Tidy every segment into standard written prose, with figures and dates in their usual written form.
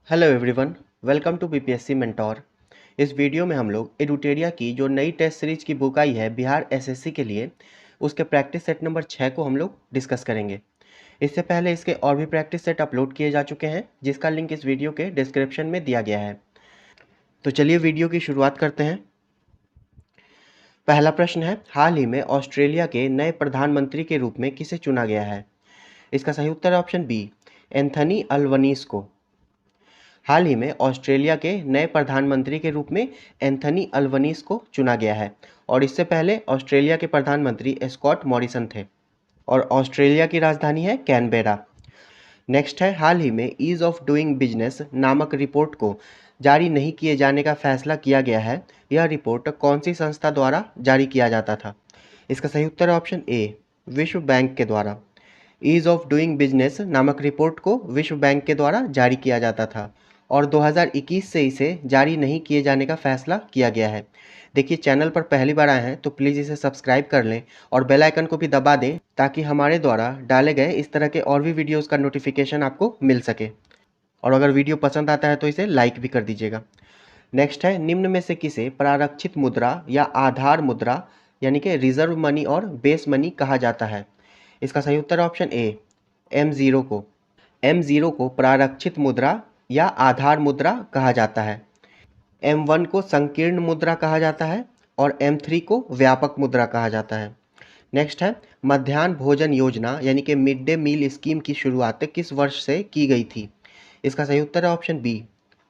Hello everyone, welcome to BPSC mentor. इस video में हम लोग एडुटेरिया की जो नई टेस्ट सीरीज की बुक आई है बिहार एसएससी के लिए, उसके प्रैक्टिस सेट नंबर 6 को हम लोग डिस्कस करेंगे। इससे पहले इसके और भी प्रैक्टिस सेट अपलोड किए जा चुके हैं, जिसका लिंक इस वीडियो के डिस्क्रिप्शन में दिया गया है। तो चलिए वीडियो की शुरुआत करते हैं। पहला प्रश्न है, हाल ही में ऑस्ट्रेलिया के नए प्रधानमंत्री के रूप में किसे चुना गया है? इसका सही उत्तर है ऑप्शन बी, एंथनी अल्बनीज़ को। हाल ही में ऑस्ट्रेलिया के नए प्रधानमंत्री के रूप में एंथनी अल्बनीज़ को चुना गया है और इससे पहले ऑस्ट्रेलिया के प्रधानमंत्री स्कॉट मॉरिसन थे और ऑस्ट्रेलिया की राजधानी है कैनबेरा। नेक्स्ट है, हाल ही में ईज़ ऑफ डूइंग बिजनेस नामक रिपोर्ट को जारी नहीं किए जाने का फैसला किया गया है। यह रिपोर्ट कौन सी संस्था द्वारा जारी किया जाता था? इसका सही उत्तर है ऑप्शन ए, विश्व बैंक के द्वारा। ईज़ ऑफ डूइंग बिजनेस नामक रिपोर्ट को विश्व बैंक के द्वारा जारी किया जाता था और 2021 से इसे जारी नहीं किए जाने का फैसला किया गया है। देखिए, चैनल पर पहली बार आए हैं तो प्लीज़ इसे सब्सक्राइब कर लें और बेल आइकन को भी दबा दें ताकि हमारे द्वारा डाले गए इस तरह के और भी वीडियोस का नोटिफिकेशन आपको मिल सके। और अगर वीडियो पसंद आता है तो इसे लाइक भी कर दीजिएगा। नेक्स्ट है, निम्न में से किसे प्रारक्षित मुद्रा या आधार मुद्रा यानी कि रिजर्व मनी और बेस मनी कहा जाता है? इसका सही उत्तर है ऑप्शन ए, M0 को। M0 को प्रारक्षित मुद्रा या आधार मुद्रा कहा जाता है। M1 को संकीर्ण मुद्रा कहा जाता है और M3 को व्यापक मुद्रा कहा जाता है। नेक्स्ट है, मध्याह्न भोजन योजना यानी कि मिड डे मील स्कीम की शुरुआत किस वर्ष से की गई थी? इसका सही उत्तर है ऑप्शन बी,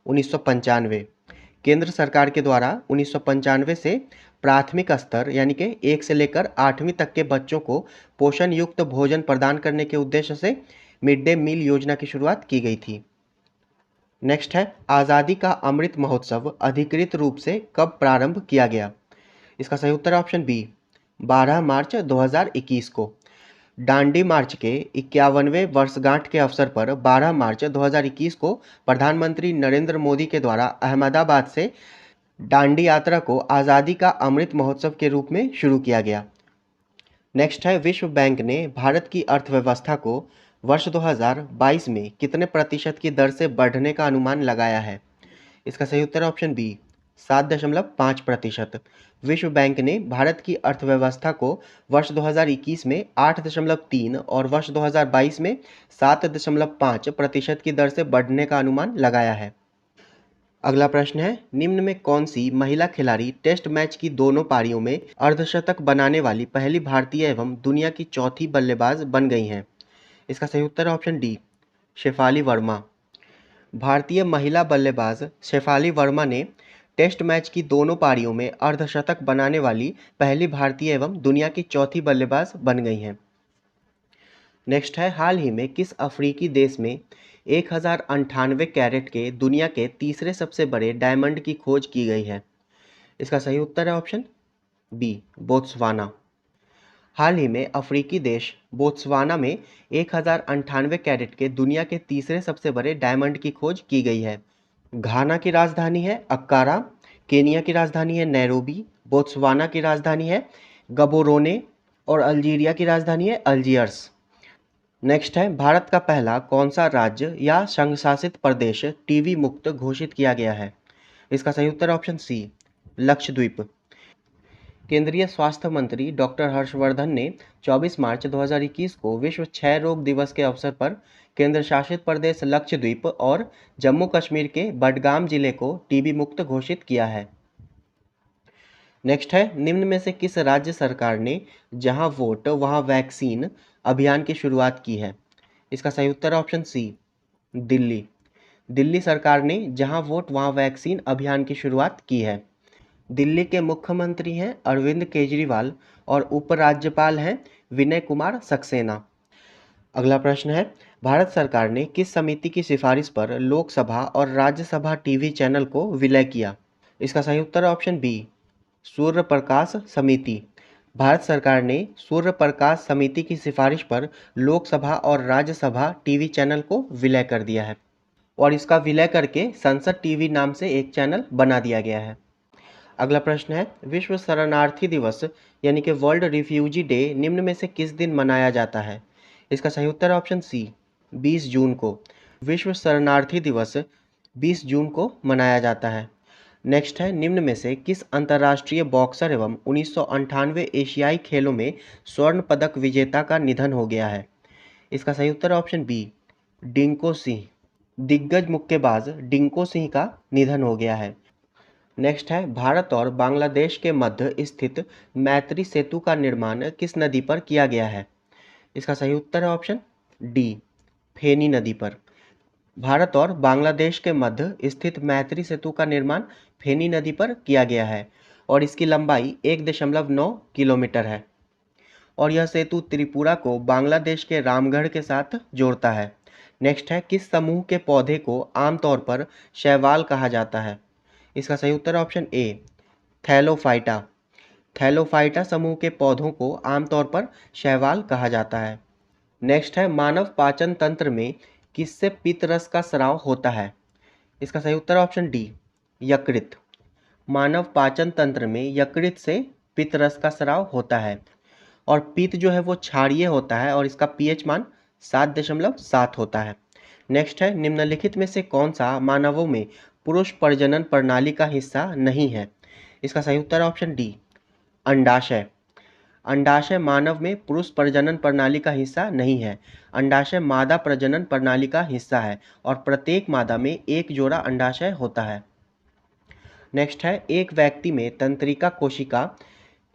1995। केंद्र सरकार के द्वारा 1995 से प्राथमिक स्तर यानी कि 1 से लेकर 8वीं तक के बच्चों को पोषण युक्त भोजन प्रदान करने के उद्देश्य से मिड डे मील योजना की शुरुआत की गई थी। नेक्स्ट है, आज़ादी का अमृत महोत्सव अधिकृत रूप से कब प्रारंभ किया गया? इसका सही उत्तर है ऑप्शन बी, 12 मार्च 2021 को। दांडी मार्च के 51वें वर्षगांठ के अवसर पर 12 मार्च 2021 को प्रधानमंत्री नरेंद्र मोदी के द्वारा अहमदाबाद से दांडी यात्रा को आज़ादी का अमृत महोत्सव के रूप में शुरू किया गया। नेक्स्ट है, विश्व बैंक ने भारत की अर्थव्यवस्था को वर्ष 2022 में कितने प्रतिशत की दर से बढ़ने का अनुमान लगाया है? इसका सही उत्तर है ऑप्शन बी, 7.5%। विश्व बैंक ने भारत की अर्थव्यवस्था को वर्ष 2021 में 8.3 और वर्ष 2022 में 7.5% की दर से बढ़ने का अनुमान लगाया है। अगला प्रश्न है, निम्न में कौन सी महिला खिलाड़ी टेस्ट मैच की दोनों पारियों में अर्धशतक बनाने वाली पहली भारतीय एवं दुनिया की चौथी बल्लेबाज बन गई हैं? इसका सही उत्तर है ऑप्शन डी, शेफाली वर्मा। भारतीय महिला बल्लेबाज शेफाली वर्मा ने टेस्ट मैच की दोनों पारियों में अर्धशतक बनाने वाली पहली भारतीय एवं दुनिया की चौथी बल्लेबाज बन गई हैं। नेक्स्ट है, हाल ही में किस अफ्रीकी देश में 1098 कैरेट के दुनिया के तीसरे सबसे बड़े डायमंड की खोज की गई है? इसका सही उत्तर है ऑप्शन बी, बोत्सवाना। हाल ही में अफ्रीकी देश बोत्सवाना में 1098 कैरेट के दुनिया के तीसरे सबसे बड़े डायमंड की खोज की गई है। घाना की राजधानी है अक्कारा, केनिया की राजधानी है नैरोबी, बोत्सवाना की राजधानी है गबोरोने और अल्जीरिया की राजधानी है अल्जियर्स। नेक्स्ट है, भारत का पहला कौन सा राज्य या संघ शासित प्रदेश टीबी मुक्त घोषित किया गया है? इसका सही उत्तर ऑप्शन सी, लक्षद्वीप। केंद्रीय स्वास्थ्य मंत्री डॉक्टर हर्षवर्धन ने 24 मार्च 2021 को विश्व क्षय रोग दिवस के अवसर पर केंद्र शासित प्रदेश लक्षद्वीप और जम्मू कश्मीर के बडगाम जिले को टीबी मुक्त घोषित किया है। नेक्स्ट है, निम्न में से किस राज्य सरकार ने जहां वोट वहां वैक्सीन अभियान की शुरुआत की है? इसका सही उत्तर ऑप्शन सी, दिल्ली। दिल्ली सरकार ने जहां वोट वहां वैक्सीन अभियान की शुरुआत की है। दिल्ली के मुख्यमंत्री हैं अरविंद केजरीवाल और उपराज्यपाल हैं विनय कुमार सक्सेना। अगला प्रश्न है, भारत सरकार ने किस समिति की सिफारिश पर लोकसभा और राज्यसभा टीवी चैनल को विलय किया? इसका सही उत्तर है ऑप्शन बी, सूर्य प्रकाश समिति। भारत सरकार ने सूर्य प्रकाश समिति की सिफारिश पर लोकसभा और राज्यसभा टीवी चैनल को विलय कर दिया है और इसका विलय करके संसद टीवी नाम से एक चैनल बना दिया गया है। अगला प्रश्न है, विश्व शरणार्थी दिवस यानी कि वर्ल्ड रिफ्यूजी डे निम्न में से किस दिन मनाया जाता है? इसका सही उत्तर है ऑप्शन सी, 20 जून को। विश्व शरणार्थी दिवस 20 जून को मनाया जाता है। नेक्स्ट है, निम्न में से किस अंतर्राष्ट्रीय बॉक्सर एवं 1998 एशियाई खेलों में स्वर्ण पदक विजेता का निधन हो गया है? इसका सही उत्तर ऑप्शन बी, डिंको सिंह। दिग्गज मुक्केबाज डिंको सिंह का निधन हो गया है। नेक्स्ट है, भारत और बांग्लादेश के मध्य स्थित मैत्री सेतु का निर्माण किस नदी पर किया गया है? इसका सही उत्तर है ऑप्शन डी, फेनी नदी पर। भारत और बांग्लादेश के मध्य स्थित मैत्री सेतु का निर्माण फेनी नदी पर किया गया है और इसकी लंबाई 1.9 किलोमीटर है और यह सेतु त्रिपुरा को बांग्लादेश के रामगढ़ के साथ जोड़ता है। नेक्स्ट है, किस समूह के पौधे को आमतौर पर शैवाल कहा जाता है? इसका सही उत्तर ऑप्शन ए, थैलोफाइटा। थैलोफाइटा समूह के पौधों को आमतौर पर शैवाल कहा जाता है। नेक्स्ट है, मानव पाचन तंत्र में किससे पित्त का स्राव होता है? इसका सही उत्तर ऑप्शन डी, यकृत। मानव पाचन तंत्र में यकृत से पित्त रस का स्राव होता है और पित्त जो है वो क्षारीय होता है और इसका पीएच मान 7.7 होता है। नेक्स्ट है, निम्नलिखित में से कौन सा मानवों में पुरुष प्रजनन प्रणाली का हिस्सा नहीं है? इसका सही उत्तर ऑप्शन डी, अंडाशय। अंडाशय मानव में पुरुष प्रजनन प्रणाली का हिस्सा नहीं है। अंडाशय मादा प्रजनन प्रणाली का हिस्सा है और प्रत्येक मादा में एक जोड़ा अंडाशय होता है। नेक्स्ट है, एक व्यक्ति में तंत्रिका कोशिका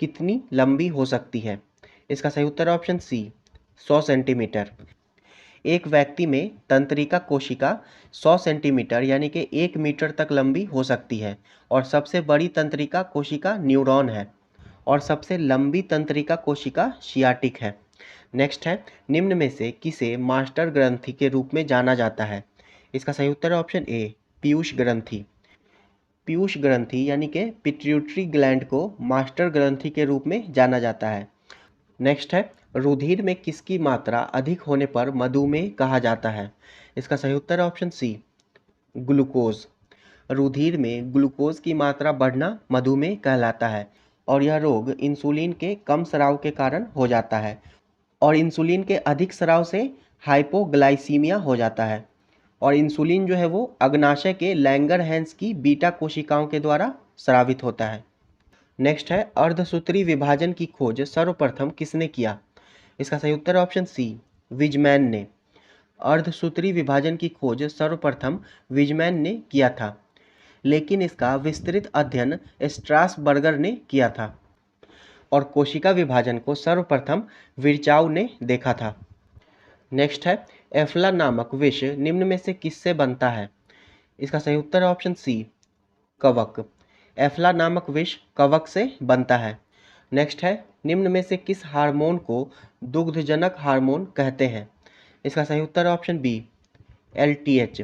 कितनी लंबी हो सकती है? इसका सही उत्तर ऑप्शन सी, 100 सेंटीमीटर। एक व्यक्ति में तंत्रिका कोशिका 100 सेंटीमीटर यानी कि 1 मीटर तक लंबी हो सकती है और सबसे बड़ी तंत्रिका कोशिका न्यूरॉन है और सबसे लंबी तंत्रिका कोशिका सियाटिक है। नेक्स्ट है, निम्न में से किसे मास्टर ग्रंथि के रूप में जाना जाता है? इसका सही उत्तर है ऑप्शन ए, पीयूष ग्रंथि। पीयूष ग्रंथि यानी कि पिट्यूटरी ग्लैंड को मास्टर ग्रंथि के रूप में जाना जाता है। नेक्स्ट है, रुधिर में किसकी मात्रा अधिक होने पर मधुमेह कहा जाता है? इसका सही उत्तर है ऑप्शन सी, ग्लूकोज। रुधिर में ग्लूकोज की मात्रा बढ़ना मधुमेह कहलाता है और यह रोग इंसुलिन के कम स्राव के कारण हो जाता है और इंसुलिन के अधिक स्राव से हाइपोग्लाइसीमिया हो जाता है और इंसुलिन जो है वो अग्नाशय के लैंगरहैंस की बीटा कोशिकाओं के द्वारा स्रावित होता है। नेक्स्ट है, अर्धसूत्री विभाजन की खोज सर्वप्रथम किसने किया? इसका सही उत्तर ऑप्शन सी, विजमैन ने। अर्धसूत्री विभाजन की खोज सर्वप्रथम विजमैन ने किया था, लेकिन इसका विस्तृत अध्ययन स्ट्रासबर्गर ने किया था और कोशिका विभाजन को सर्वप्रथम विर्चाउ ने देखा था। नेक्स्ट है, एफ्ला नामक विष निम्न में से किससे बनता है? इसका सही उत्तर ऑप्शन सी, कवक। एफ्ला नामक विष कवक से बनता है। नेक्स्ट है, निम्न में से किस हार्मोन को दुग्धजनक हार्मोन कहते हैं? इसका सही उत्तर option B, LTH।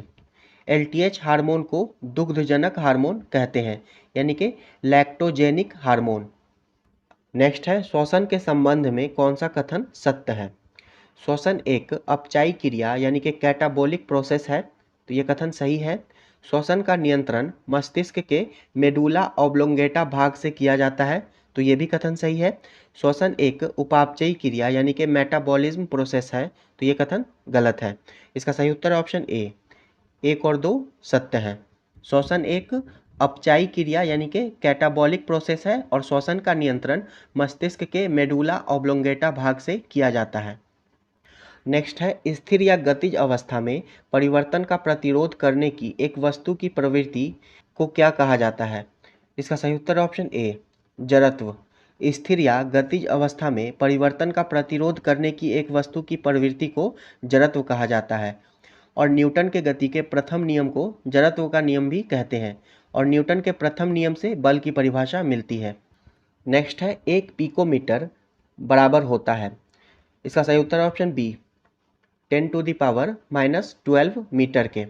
LTH hormone को दुग्धजनक हार्मोन कहते हैं यानी कि लैक्टोजेनिक हार्मोन। नेक्स्ट है, श्वसन के संबंध में कौन सा कथन सत्य है? श्वसन एक अपचायी क्रिया यानी कि कैटाबोलिक प्रोसेस है, तो ये कथन सही है। श्वसन का नियंत्रण मस्तिष्क के मेडुला ऑब्लोंगेटा भाग से किया जाता है, तो ये भी कथन सही है। श्वसन एक उपापचयी क्रिया यानी कि मेटाबॉलिज्म प्रोसेस है, तो ये कथन गलत है। इसका सही उत्तर ऑप्शन ए, 1 और 2 सत्य है। श्वसन एक अपचायी क्रिया यानी कि कैटाबॉलिक प्रोसेस है और श्वसन का नियंत्रण मस्तिष्क के मेडुला ऑब्लोंगेटा भाग से किया जाता है। नेक्स्ट है, स्थिर या गतिज अवस्था में परिवर्तन का प्रतिरोध करने की एक वस्तु की प्रवृत्ति को क्या कहा जाता है? इसका सही उत्तर ऑप्शन ए, जड़त्व। स्थिर या गतिज अवस्था में परिवर्तन का प्रतिरोध करने की एक वस्तु की प्रवृत्ति को जड़त्व कहा जाता है और न्यूटन के गति के प्रथम नियम को जड़त्व का नियम भी कहते हैं और न्यूटन के प्रथम नियम से बल की परिभाषा मिलती है। नेक्स्ट है, 1 पिकोमीटर बराबर होता है? इसका सही उत्तर ऑप्शन बी, 10⁻⁻12 मीटर के।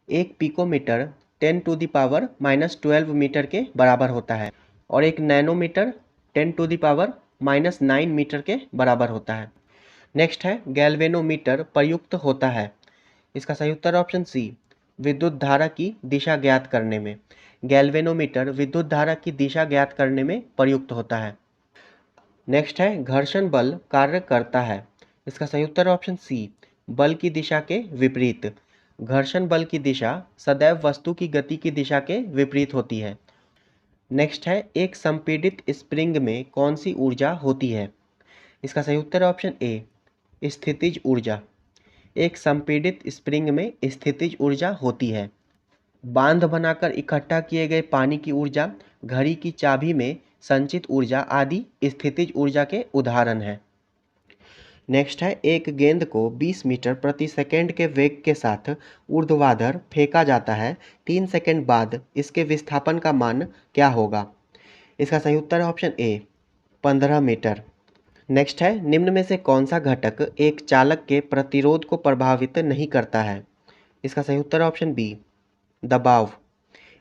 1 पिकोमीटर 10⁻⁻12 मीटर के बराबर होता है और 1 नैनोमीटर 10⁻⁻9 मीटर के बराबर होता है। नेक्स्ट है, गैल्वेनोमीटर प्रयुक्त होता है? इसका सही उत्तर ऑप्शन सी, विद्युत धारा की दिशा ज्ञात करने में। गैल्वेनोमीटर विद्युत धारा की दिशा ज्ञात करने में प्रयुक्त होता है। नेक्स्ट है, घर्षण बल कार्य करता है? इसका सही उत्तर ऑप्शन सी, बल की दिशा के विपरीत। घर्षण बल की दिशा सदैव वस्तु की गति की दिशा के विपरीत होती है। नेक्स्ट है, एक संपीड़ित स्प्रिंग में कौन सी ऊर्जा होती है? इसका सही उत्तर है ऑप्शन ए, स्थितिज ऊर्जा। एक संपीड़ित स्प्रिंग में स्थितिज ऊर्जा होती है। बांध बनाकर इकट्ठा किए गए पानी की ऊर्जा, घड़ी की चाबी में संचित ऊर्जा आदि स्थितिज ऊर्जा के उदाहरण हैं। नेक्स्ट है, एक गेंद को 20 मीटर प्रति सेकंड के वेग के साथ ऊर्ध्वाधर फेंका जाता है। 3 सेकंड बाद इसके विस्थापन का मान क्या होगा? इसका सही उत्तर है ऑप्शन ए, 15 मीटर। नेक्स्ट है, निम्न में से कौन सा घटक एक चालक के प्रतिरोध को प्रभावित नहीं करता है? इसका सही उत्तर है ऑप्शन बी, दबाव।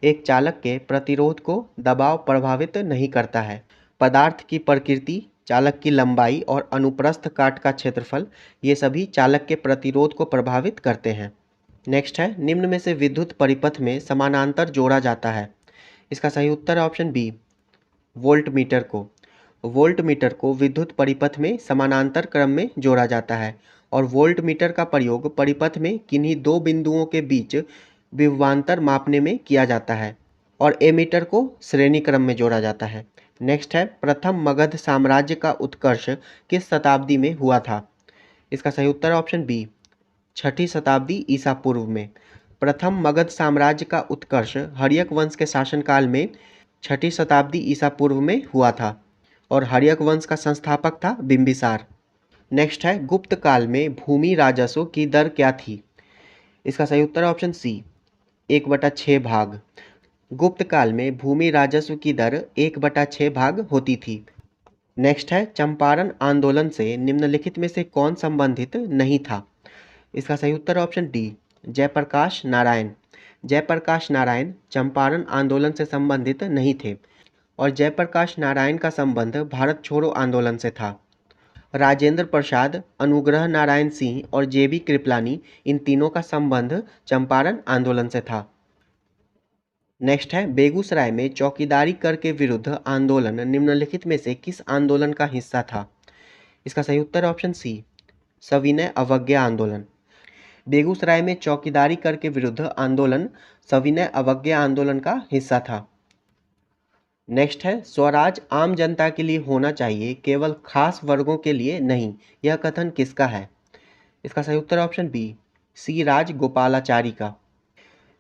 एक चालक के प्रतिरोध को दबाव प्रभावित नहीं करता है। पदार्थ की प्रकृति, चालक की लंबाई और अनुप्रस्थ काट का क्षेत्रफल, ये सभी चालक के प्रतिरोध को प्रभावित करते हैं। नेक्स्ट है, निम्न में से विद्युत परिपथ में समानांतर जोड़ा जाता है। इसका सही उत्तर है ऑप्शन बी, वोल्टमीटर को। वोल्टमीटर को विद्युत परिपथ में समानांतर क्रम में जोड़ा जाता है और वोल्टमीटर का प्रयोग परिपथ में किन्हीं दो बिंदुओं के बीच विभवांतर मापने में किया जाता है और एमीटर को श्रेणी क्रम में जोड़ा जाता है। नेक्स्ट है, प्रथम मगध साम्राज्य का उत्कर्ष किस शताब्दी में हुआ था? इसका सही उत्तर है ऑप्शन बी, 6ठी शताब्दी ईसा पूर्व में। प्रथम मगध साम्राज्य का उत्कर्ष हर्यक वंश के शासनकाल में 6ठी शताब्दी ईसा पूर्व में हुआ था और हर्यक वंश का संस्थापक था बिंबिसार। नेक्स्ट है, गुप्त काल में भूमि राजस्व की दर क्या थी? इसका सही उत्तर है ऑप्शन सी, 1/6 भाग। गुप्त काल में भूमि राजस्व की दर 1/6 भाग होती थी। नेक्स्ट है, चंपारण आंदोलन से निम्नलिखित में से कौन संबंधित नहीं था? इसका सही उत्तर है ऑप्शन डी, जयप्रकाश नारायण। जयप्रकाश नारायण चंपारण आंदोलन से संबंधित नहीं थे और जयप्रकाश नारायण का संबंध भारत छोड़ो आंदोलन से था। राजेंद्र प्रसाद, अनुग्रह नारायण सिंह और जेबी कृपलानी, इन तीनों का संबंध चंपारण आंदोलन से था। नेक्स्ट है, बेगूसराय में चौकीदारी कर के विरुद्ध आंदोलन निम्नलिखित में से किस आंदोलन का हिस्सा था? इसका सही उत्तर ऑप्शन सी, सविनय अवज्ञा आंदोलन। बेगूसराय में चौकीदारी कर के विरुद्ध आंदोलन सविनय अवज्ञा आंदोलन का हिस्सा था। नेक्स्ट है, स्वराज आम जनता के लिए होना चाहिए, केवल खास वर्गों के लिए नहीं, यह कथन किसका है? इसका सही उत्तर ऑप्शन बी, सी राजगोपालाचारी का।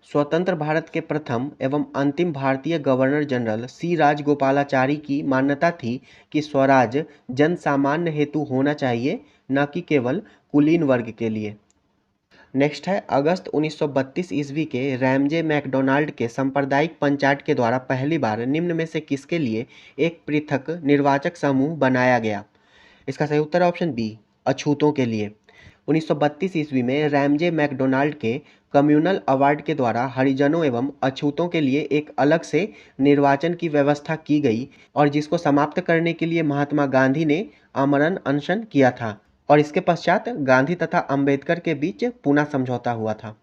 स्वतंत्र भारत के प्रथम एवं अंतिम भारतीय गवर्नर जनरल सी राजगोपालाचारी की मान्यता थी कि स्वराज जन सामान्य हेतु होना चाहिए, न कि केवल कुलीन वर्ग के लिए। नेक्स्ट है, अगस्त 1932 ईस्वी के रैमजे मैकडोनाल्ड के सांप्रदायिक पंचायत के द्वारा पहली बार निम्न में से किसके लिए एक पृथक निर्वाचक समूह बनाया गया? इसका सही उत्तर ऑप्शन बी, अछूतों के लिए। 1932 ईस्वी में रैमजे मैकडोनाल्ड के कम्युनल अवार्ड के द्वारा हरिजनों एवं अछूतों के लिए एक अलग से निर्वाचन की व्यवस्था की गई और जिसको समाप्त करने के लिए महात्मा गांधी ने आमरण अनशन किया था और इसके पश्चात गांधी तथा अंबेडकर के बीच पूना समझौता हुआ था।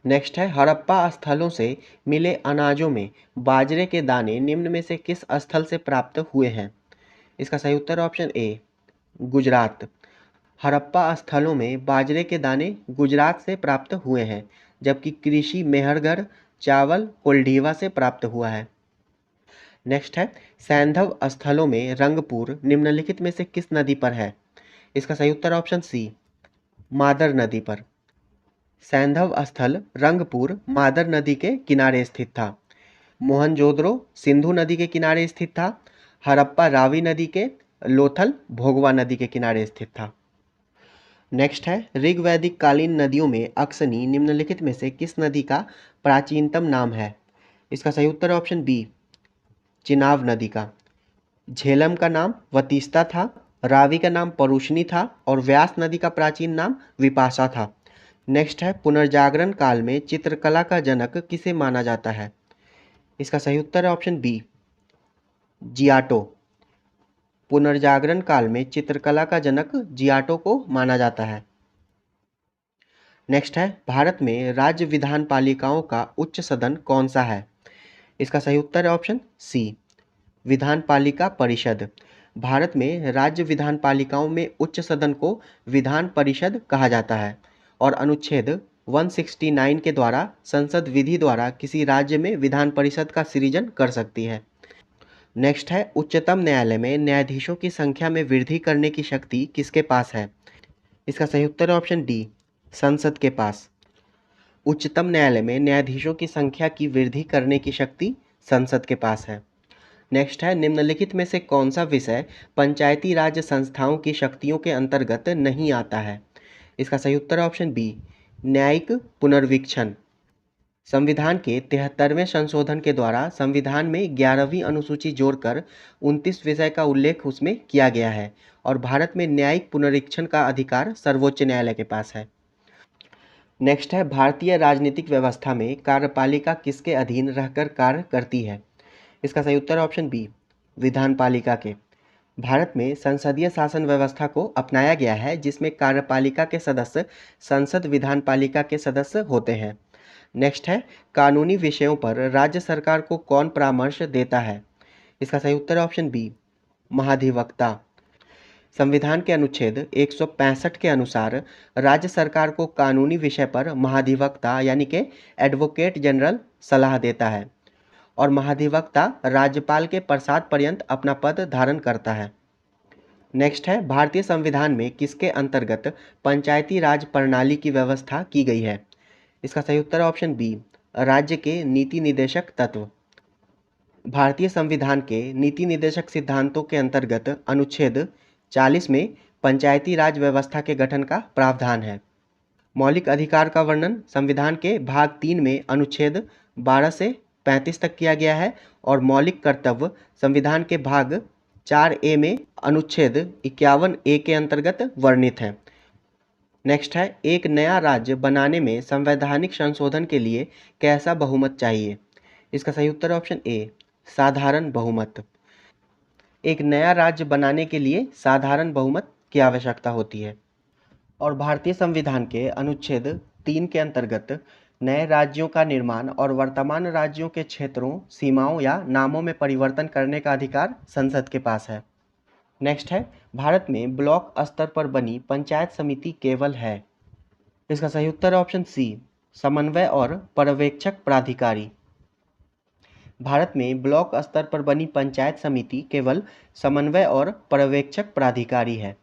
नेक्स्ट है, हड़प्पा स्थलों से मिले अनाजों में बाजरे के दाने निम्न में से किस स्थल से प्राप्त हुए हैं? इसका सही उत्तर ऑप्शन ए, गुजरात। हड़प्पा स्थलों में बाजरे के दाने गुजरात से प्राप्त हुए हैं, जबकि कृषि मेहरगढ़ चावल कोल्डीवा से प्राप्त हुआ है। नेक्स्ट है, सैंधव स्थलों में रंगपुर निम्नलिखित में से किस नदी पर है? इसका सही उत्तर ऑप्शन सी, मादर नदी पर। सैंधव स्थल रंगपुर मादर नदी के किनारे स्थित था। मोहनजोदड़ो सिंधु नदी के किनारे स्थित था। हड़प्पा रावी नदी के, लोथल भोगवा नदी के किनारे स्थित था। नेक्स्ट है, ऋग्वैदिक कालीन नदियों में अक्सनी निम्नलिखित में से किस नदी का प्राचीनतम नाम है? इसका सही उत्तर ऑप्शन बी, चिनाब नदी का। झेलम का नाम वतिस्ता था, रावी का नाम परुशनी था और व्यास नदी का प्राचीन नाम विपाशा था। नेक्स्ट है, पुनर्जागरण काल में चित्रकला का जनक किसे माना जाता है? इसका सही उत्तर है ऑप्शन बी, जियाटो। पुनर्जागरण काल में चित्रकला का जनक जियाटो को माना जाता है। नेक्स्ट है, भारत में राज्य विधान पालिकाओं का उच्च सदन कौन सा है? इसका सही उत्तर है ऑप्शन सी, विधान पालिका परिषद। भारत में राज्य विधान पालिकाओं में उच्च सदन को विधान परिषद कहा जाता है और अनुच्छेद 169 के द्वारा संसद विधि द्वारा किसी राज्य में विधान परिषद का सृजन कर सकती है। नेक्स्ट है, उच्चतम न्यायालय में न्यायाधीशों की संख्या में वृद्धि करने की शक्ति किसके पास है? इसका सही उत्तर है ऑप्शन डी, संसद के पास। उच्चतम न्यायालय में न्यायाधीशों की संख्या की वृद्धि करने की शक्ति संसद के पास है। नेक्स्ट है, निम्नलिखित में से कौन सा विषय पंचायती राज संस्थाओं की शक्तियों के अंतर्गत नहीं आता है? इसका सही उत्तर है ऑप्शन बी, न्यायिक पुनर्वीक्षण। संविधान के 73वें संशोधन के द्वारा संविधान में 11वीं अनुसूची जोड़कर 29 विषय का उल्लेख उसमें किया गया है और भारत में न्यायिक पुनरीक्षण का अधिकार सर्वोच्च न्यायालय के पास है। नेक्स्ट है, भारतीय राजनीतिक व्यवस्था में कार्यपालिका किसके अधीन रहकर कार्य करती है? इसका सही उत्तर है ऑप्शन बी, विधान पालिका के। भारत में संसदीय शासन व्यवस्था को अपनाया गया है जिसमें कार्यपालिका के सदस्य संसद विधान पालिका के सदस्य होते हैं। नेक्स्ट है, कानूनी विषयों पर राज्य सरकार को कौन परामर्श देता है? इसका सही उत्तर है ऑप्शन बी, महाधिवक्ता। संविधान के अनुच्छेद 165 के अनुसार राज्य सरकार को कानूनी विषय पर महाधिवक्ता यानी कि एडवोकेट जनरल सलाह देता है और महाधिवक्ता राज्यपाल के प्रसाद पर्यंत अपना पद धारण करता है। नेक्स्ट है, भारतीय संविधान में किसके अंतर्गत पंचायती राज प्रणाली की व्यवस्था की गई है? इसका सही उत्तर है ऑप्शन बी, राज्य के नीति निदेशक तत्व। भारतीय संविधान के नीति निदेशक सिद्धांतों के अंतर्गत अनुच्छेद 40 में पंचायती राज व्यवस्था के गठन का प्रावधान है। मौलिक अधिकार का वर्णन संविधान के भाग 3 में अनुच्छेद 12 से 35 तक किया गया है और मौलिक कर्तव्य संविधान के भाग 4A में अनुच्छेद 51A के अंतर्गत वर्णित है। नेक्स्ट है, एक नया राज्य बनाने में संवैधानिक संशोधन के लिए कैसा बहुमत चाहिए? इसका सही उत्तर है ऑप्शन ए, साधारण बहुमत। एक नया राज्य बनाने के लिए साधारण बहुमत की आवश्यकता होती है और भारतीय संविधान के अनुच्छेद 3 के अंतर्गत नए राज्यों का निर्माण और वर्तमान राज्यों के क्षेत्रों, सीमाओं या नामों में परिवर्तन करने का अधिकार संसद के पास है। नेक्स्ट है, भारत में ब्लॉक स्तर पर बनी पंचायत समिति केवल है? इसका सही उत्तर है ऑप्शन सी, समन्वय और पर्यवेक्षक प्राधिकारी। भारत में ब्लॉक स्तर पर बनी पंचायत समिति केवल समन्वय और पर्यवेक्षक प्राधिकारी है।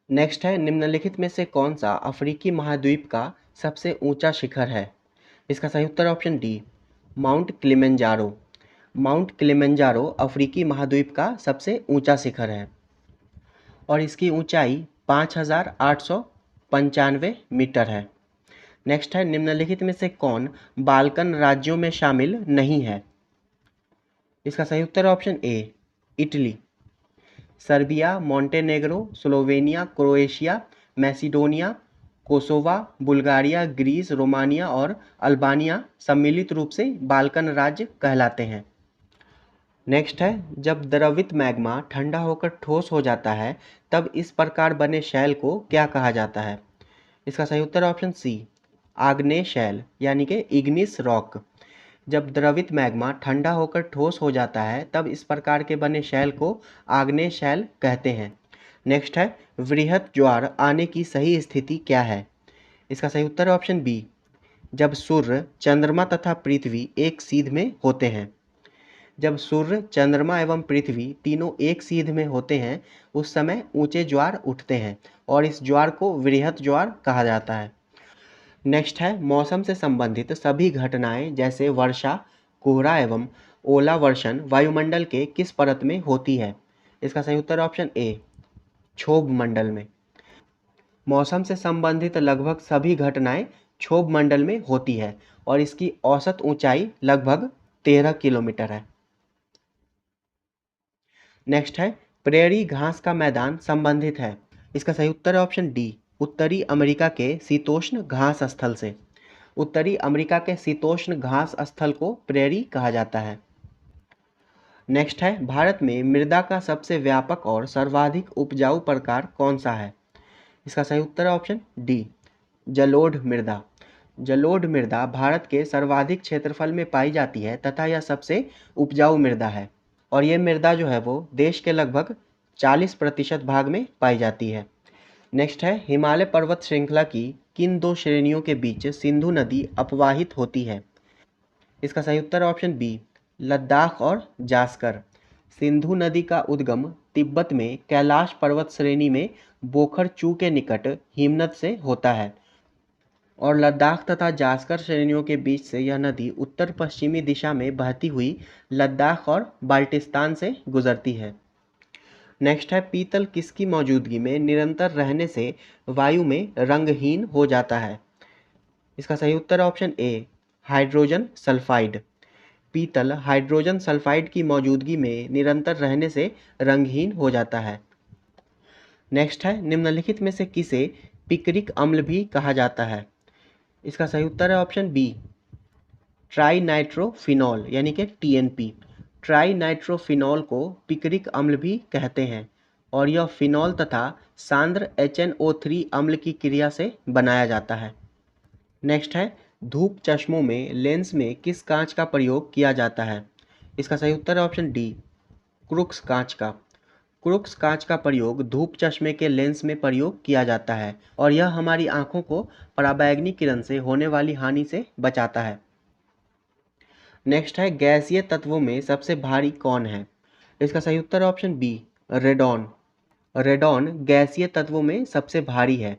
नेक्स्ट है, निम्नलिखित में से कौन सा अफ्रीकी महाद्वीप का सबसे ऊंचा शिखर है? इसका सही उत्तर है option D, mount Kilimanjaro. Mount Kilimanjaro अफ्रीकी महाद्वीप का सबसे ऊंचा शिखर है और इसकी ऊंचाई 5895 मीटर है। नेक्स्ट है, निम्नलिखित में से कौन बाल्कन राज्यों में शामिल नहीं है? इसका सही उत्तर है option A, Italy. Serbia, Montenegro, Slovenia, Croatia, Macedonia, Kosovo, Bulgaria, Greece, Romania और अल्बानिया सम्मिलित रूप से बाल्कन राज्य कहलाते हैं। नेक्स्ट है, जब द्रवित मैग्मा ठंडा होकर ठोस हो जाता है तब इस प्रकार बने शैल को क्या कहा जाता है? इसका सही उत्तर है ऑप्शन सी, आग्नेय शैल यानी कि इग्निस रॉक। जब द्रवित मैग्मा ठंडा होकर ठोस हो जाता है तब इस प्रकार के बने शैल को आग्नेय शैल कहते हैं। नेक्स्ट है, वृहत ज्वार आने की सही स्थिति क्या है? इसका सही उत्तर है ऑप्शन बी, जब सूर्य, चंद्रमा तथा पृथ्वी एक सीध में होते हैं। जब सूर्य, चंद्रमा एवं पृथ्वी तीनों एक सीध में होते हैं उस समय ऊंचे ज्वार उठते हैं और इस ज्वार को वृहत ज्वार कहा जाता है। नेक्स्ट है, मौसम से संबंधित सभी घटनाएं जैसे वर्षा, कोहरा एवं ओलावर्षण वायुमंडल के किस परत में होती है? इसका सही उत्तर ऑप्शन ए, क्षोभ मंडल में। मौसम से संबंधित लगभग सभी घटनाएं क्षोभ मंडल में होती है और इसकी औसत ऊंचाई लगभग 13 किलोमीटर है। नेक्स्ट है, प्रेरी घास का मैदान संबंधित है? इसका सही उत्तर है ऑप्शन डी, उत्तरी अमेरिका के शीतोष्ण घास स्थल से। उत्तरी अमेरिका के शीतोष्ण घास स्थल को प्रेरी कहा जाता है। नेक्स्ट है, भारत में मृदा का सबसे व्यापक और सर्वाधिक उपजाऊ प्रकार कौन सा है? इसका सही उत्तर है ऑप्शन डी, जलोढ़ मृदा। जलोढ़ मृदा भारत के सर्वाधिक क्षेत्रफल में पाई जाती है तथा यह सबसे उपजाऊ मृदा है और ये मृदा जो है वो देश के लगभग 40% भाग में पाई जाती है। नेक्स्ट है, हिमालय पर्वत श्रृंखला की किन दो श्रेणियों के बीच सिंधु नदी अपवाहित होती है? इसका सही उत्तर है ऑप्शन बी, लद्दाख और जास्कर। सिंधु नदी का उद्गम तिब्बत में कैलाश पर्वत श्रेणी में बोखरचू के निकट हिमनद से होता है और लद्दाख तथा जास्कर श्रेणियों के बीच से यह नदी उत्तर पश्चिमी दिशा में बहती हुई लद्दाख और बाल्टिस्तान से गुजरती है। नेक्स्ट है, पीतल किसकी मौजूदगी में निरंतर रहने से वायु में रंगहीन हो जाता है? इसका सही उत्तर है ऑप्शन ए, हाइड्रोजन सल्फाइड। पीतल हाइड्रोजन सल्फाइड की मौजूदगी में निरंतर रहने से रंगहीन हो जाता है। नेक्स्ट है, निम्नलिखित में से किसे पिक्रिक अम्ल भी कहा जाता है? इसका सही उत्तर है ऑप्शन बी, ट्राई नाइट्रोफिनॉल यानी कि टीएनपी। ट्राई नाइट्रोफिनॉल को पिक्रिक अम्ल भी कहते हैं और यह फिनॉल तथा सांद्र HNO3 अम्ल की क्रिया से बनाया जाता है। नेक्स्ट है, धूप चश्मों में लेंस में किस कांच का प्रयोग किया जाता है? इसका सही उत्तर है ऑप्शन डी, क्रुक्स कांच का। क्रुक्स कांच का प्रयोग धूप चश्मे के लेंस में प्रयोग किया जाता है और यह हमारी आंखों को पराबैंगनी किरण से होने वाली हानि से बचाता है। नेक्स्ट है, गैसीय तत्वों में सबसे भारी कौन है? इसका सही उत्तर है ऑप्शन बी, रेडॉन। रेडॉन गैसीय तत्वों में सबसे भारी है।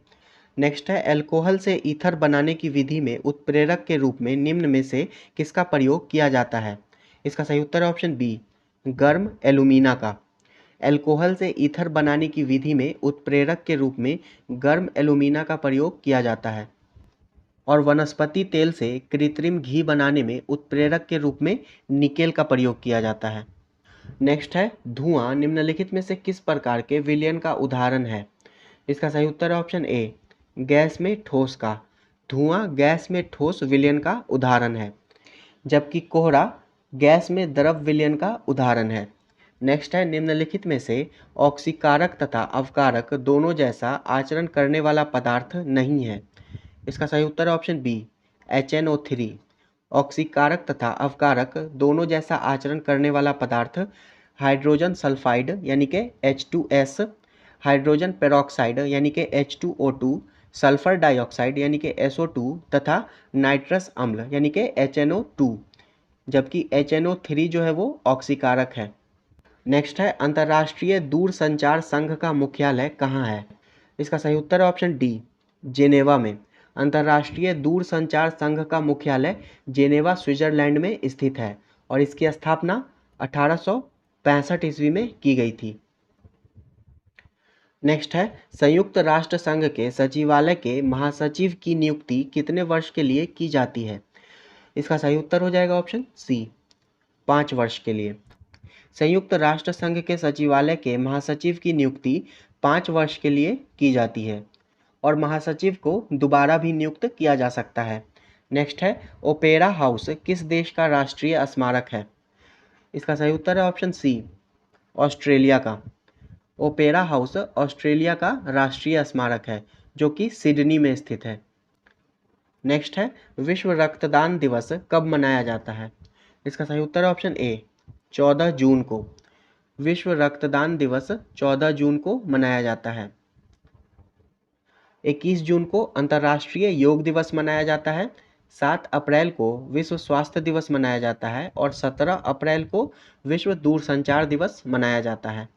नेक्स्ट है, अल्कोहल से ईथर बनाने की विधि में उत्प्रेरक के रूप में निम्न में से किसका प्रयोग किया जाता है? इसका सही उत्तर है ऑप्शन बी, गर्म एल्यूमिना का। अल्कोहल से ईथर बनाने की विधि में उत्प्रेरक के रूप में गर्म एल्यूमिना का प्रयोग किया जाता है और वनस्पति तेल से कृत्रिम घी बनाने में उत्प्रेरक के रूप में निकेल का प्रयोग किया जाता है। नेक्स्ट है, धुआं निम्नलिखित में से किस प्रकार के विलयन का उदाहरण है? इसका सही उत्तर है ऑप्शन ए, गैस में ठोस का। धुआं गैस में ठोस विलयन का उदाहरण है जबकि कोहरा गैस में द्रव विलयन का उदाहरण है। नेक्स्ट है, निम्नलिखित में से ऑक्सीकारक तथा अवकारक दोनों जैसा आचरण करने वाला पदार्थ नहीं है? इसका सही उत्तर है ऑप्शन बी, HNO3। ऑक्सीकारक तथा अवकारक दोनों जैसा आचरण करने वाला पदार्थ हाइड्रोजन सल्फाइड यानी कि H2S, हाइड्रोजन पेरोक्साइड यानी कि H2O2, सल्फर डाइऑक्साइड यानी कि SO2 तथा नाइट्रस अम्ल यानी कि HNO2, जबकि HNO3 जो है वो ऑक्सीकारक है। नेक्स्ट है, अंतर्राष्ट्रीय दूरसंचार संघ का मुख्यालय कहाँ है? इसका सही उत्तर है ऑप्शन डी, जेनेवा में। अंतर्राष्ट्रीय दूरसंचार संघ का मुख्यालय जेनेवा स्विट्जरलैंड में स्थित है और इसकी स्थापना 1865 ईस्वी में की गई थी। नेक्स्ट है, संयुक्त राष्ट्र संघ के सचिवालय के महासचिव की नियुक्ति कितने वर्ष के लिए की जाती है? इसका सही उत्तर हो जाएगा ऑप्शन सी, 5 वर्ष के लिए। संयुक्त राष्ट्र संघ के सचिवालय के महासचिव की नियुक्ति 5 वर्ष के लिए की जाती है और महासचिव को दोबारा भी नियुक्त किया जा सकता है। नेक्स्ट है, ओपेरा हाउस किस देश का राष्ट्रीय स्मारक है? इसका सही उत्तर है ऑप्शन सी, ऑस्ट्रेलिया का। ओपेरा हाउस ऑस्ट्रेलिया का राष्ट्रीय स्मारक है जो कि सिडनी में स्थित है। नेक्स्ट है, विश्व रक्तदान दिवस कब मनाया जाता है? इसका सही उत्तर है ऑप्शन ए, 14 जून को। विश्व रक्तदान दिवस 14 जून को मनाया जाता है। 21 जून को अंतर्राष्ट्रीय योग दिवस मनाया जाता है, 7 अप्रैल को विश्व स्वास्थ्य दिवस मनाया जाता है और 17 अप्रैल को विश्व दूरसंचार दिवस मनाया जाता है।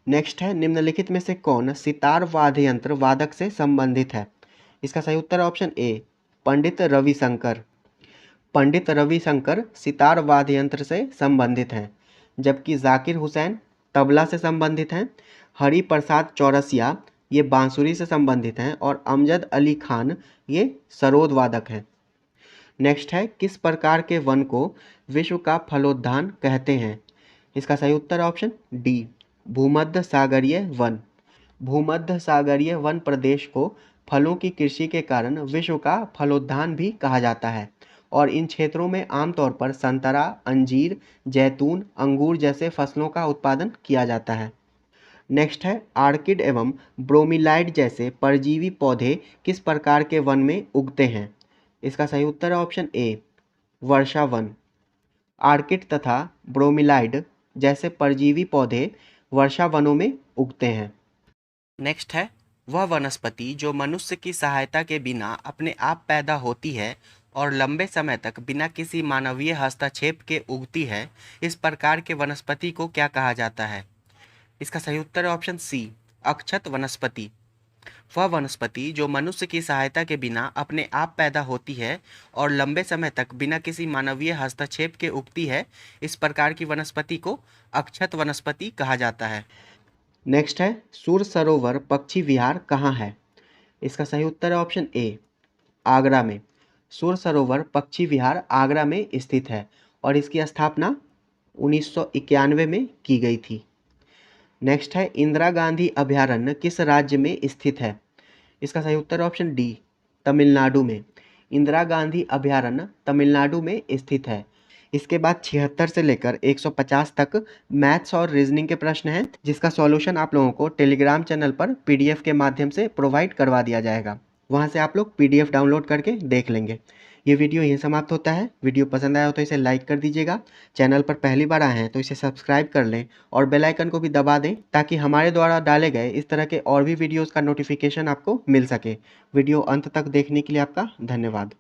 नेक्स्ट है, निम्नलिखित में से कौन सितार वाद्य यंत्र वादक से संबंधित है? इसका सही उत्तर है ऑप्शन ए, पंडित रविशंकर। पंडित रविशंकर सितार वाद्य यंत्र से संबंधित हैं जबकि जाकिर हुसैन तबला से संबंधित हैं, हरि प्रसाद चौरसिया ये बांसुरी से संबंधित हैं और अमजद अली खान ये सरोद वादक हैं। नेक्स्ट है, किस प्रकार के वन को विश्व का फलोद्यान कहते हैं? इसका सही उत्तर ऑप्शन डी, भूमध्य सागरीय वन। भूमध्य सागरीय वन प्रदेश को फलों की कृषि के कारण विश्व का फलोद्यान भी कहा जाता है और इन क्षेत्रों में आमतौर पर संतरा, अंजीर, जैतून, अंगूर जैसे फसलों का उत्पादन किया जाता है। नेक्स्ट है, आर्किड एवं ब्रोमीलाइड जैसे परजीवी पौधे किस प्रकार के वन में उगते हैं? इसका सही उत्तर है ऑप्शन ए, वर्षा वन। आर्किड तथा ब्रोमीलाइड जैसे परजीवी पौधे वर्षा वनों में उगते हैं। नेक्स्ट है, वह वनस्पति जो मनुष्य की सहायता के बिना अपने आप पैदा होती है और लंबे समय तक बिना किसी मानवीय हस्तक्षेप के उगती है, इस प्रकार के वनस्पति को क्या कहा जाता है? इसका सही उत्तर है ऑप्शन सी, अक्षत वनस्पति। वह वनस्पति जो मनुष्य की सहायता के बिना अपने आप पैदा होती है और लंबे समय तक बिना किसी मानवीय हस्तक्षेप के उगती है, इस प्रकार की वनस्पति को अक्षत वनस्पति कहा जाता है। नेक्स्ट है, सूर सरोवर पक्षी विहार कहाँ है? इसका सही उत्तर है ऑप्शन ए, आगरा में। सूर सरोवर पक्षी विहार आगरा में स्थित है और इसकी स्थापना 1991 में की गई थी। नेक्स्ट है, इंदिरा गांधी अभयारण्य किस राज्य में स्थित है? इसका सही उत्तर है ऑप्शन डी, तमिलनाडु में। इंदिरा गांधी अभयारण्य तमिलनाडु में स्थित है। इसके बाद 76 से लेकर 150 तक मैथ्स और रीजनिंग के प्रश्न हैं, जिसका सॉल्यूशन आप लोगों को टेलीग्राम चैनल पर पीडीएफ के माध्यम से प्रोवाइड करवा दिया जाएगा। वहां से आप लोग पीडीएफ डाउनलोड करके देख लेंगे। ये वीडियो यहीं समाप्त होता है। वीडियो पसंद आया हो तो इसे लाइक कर दीजिएगा। चैनल पर पहली बार आए हैं तो इसे सब्सक्राइब कर लें और बेल आइकन को भी दबा दें, ताकि हमारे द्वारा डाले गए इस तरह के और भी वीडियोज़ का नोटिफिकेशन आपको मिल सके। वीडियो अंत तक देखने के लिए आपका धन्यवाद।